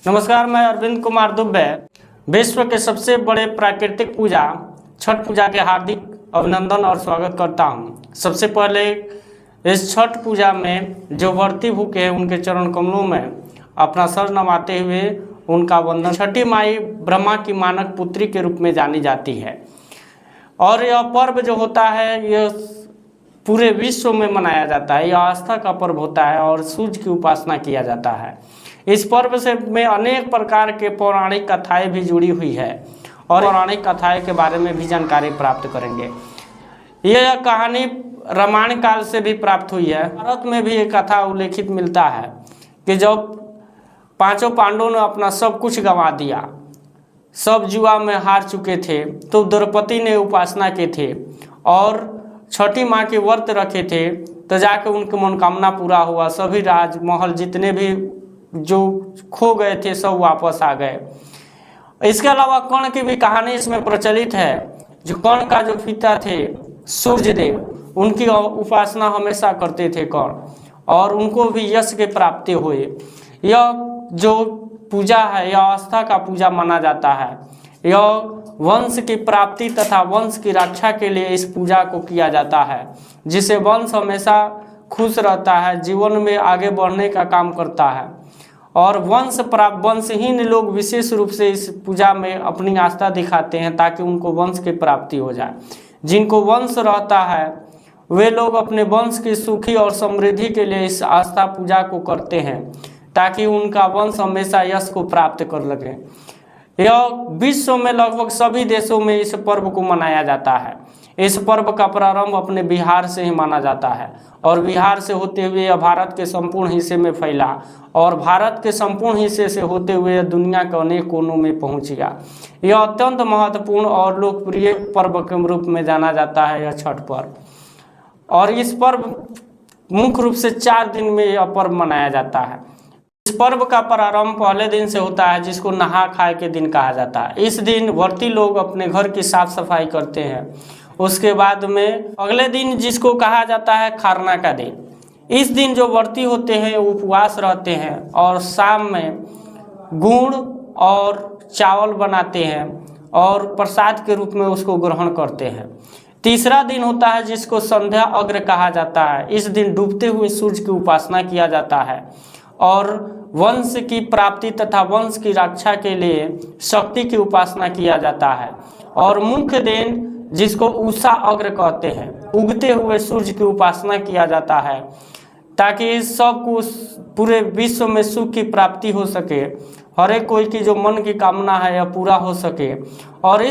नमस्कार, मैं अरविंद कुमार दुबे विश्व के सबसे बड़े प्राकृतिक पूजा छठ पूजा के हार्दिक अभिनंदन और स्वागत करता हूं। सबसे पहले इस छठ पूजा में जो व्रती भूखे हैं उनके चरण कमलों में अपना सर नवाते हुए उनका वंदन। छठी माई ब्रह्मा की मानक पुत्री के रूप में जानी जाती है और यह पर्व जो होता है यह पूरे विश्व में मनाया जाता है। यह आस्था का पर्व होता है और सूर्य की उपासना किया जाता है। इस पर्व से में अनेक प्रकार के पौराणिक कथाएं भी जुड़ी हुई है और पौराणिक कथाएं के बारे में भी जानकारी प्राप्त करेंगे। यह कहानी रामायण काल से भी प्राप्त हुई है। भारत में भी एक कथा उल्लेखित मिलता है कि जब पांचों पांडवों ने अपना सब कुछ गंवा दिया, सब जुआ में हार चुके थे, तो द्रौपदी ने उपासना की थे और छठी माँ के व्रत रखे थे, तो जाके उनकी मनोकामना पूरा हुआ। सभी राजमहल जितने भी जो खो गए थे सब वापस आ गए। इसके अलावा कर्ण की भी कहानी इसमें प्रचलित है। जो कर्ण का जो पिता थे सूर्य देव, उनकी उपासना हमेशा करते थे कर्ण और उनको भी यश के प्राप्ति हुई। यह जो पूजा है यह आस्था का पूजा माना जाता है। यह वंश की प्राप्ति तथा वंश की रक्षा के लिए इस पूजा को किया जाता है, जिससे वंश हमेशा खुश रहता है, जीवन में आगे बढ़ने का काम करता है। और वंशहीन लोग विशेष रूप से इस पूजा में अपनी आस्था दिखाते हैं ताकि उनको वंश की प्राप्ति हो जाए। जिनको वंश रहता है वे लोग अपने वंश की सुखी और समृद्धि के लिए इस आस्था पूजा को करते हैं ताकि उनका वंश हमेशा यश को प्राप्त कर लगे। यह विश्व में लगभग सभी देशों में इस पर्व को मनाया जाता है। इस पर्व का प्रारंभ अपने बिहार से ही माना जाता है और बिहार से होते हुए यह भारत के संपूर्ण हिस्से में फैला और भारत के संपूर्ण हिस्से से होते हुए दुनिया के अनेक कोनों में पहुंच गया। यह अत्यंत महत्वपूर्ण और लोकप्रिय पर्व के रूप में जाना जाता है यह छठ पर्व। और इस पर्व मुख्य रूप से 4 दिन में यह पर्व मनाया जाता है। इस पर्व का प्रारंभ पहले दिन से होता है, जिसको नहा खाए के दिन कहा जाता है। इस दिन व्रती लोग अपने घर की साफ सफाई करते हैं। उसके बाद में अगले दिन जिसको कहा जाता है खरना का दिन, इस दिन जो व्रती होते हैं उपवास रहते हैं और शाम में गुड़ और चावल बनाते हैं और प्रसाद के रूप में उसको ग्रहण करते हैं। तीसरा दिन होता है जिसको संध्या अग्र कहा जाता है। इस दिन डूबते हुए सूर्य की उपासना किया जाता है और वंश की प्राप्ति तथा वंश की रक्षा के लिए शक्ति की उपासना किया जाता है। और मुख्य दिन जिसको उषा अग्र कहते हैं, उगते हुए सूर्य की उपासना किया जाता है ताकि सबको पूरे विश्व में सुख की प्राप्ति हो सके, हर एक कोई की जो मन की कामना है यह पूरा हो सके। और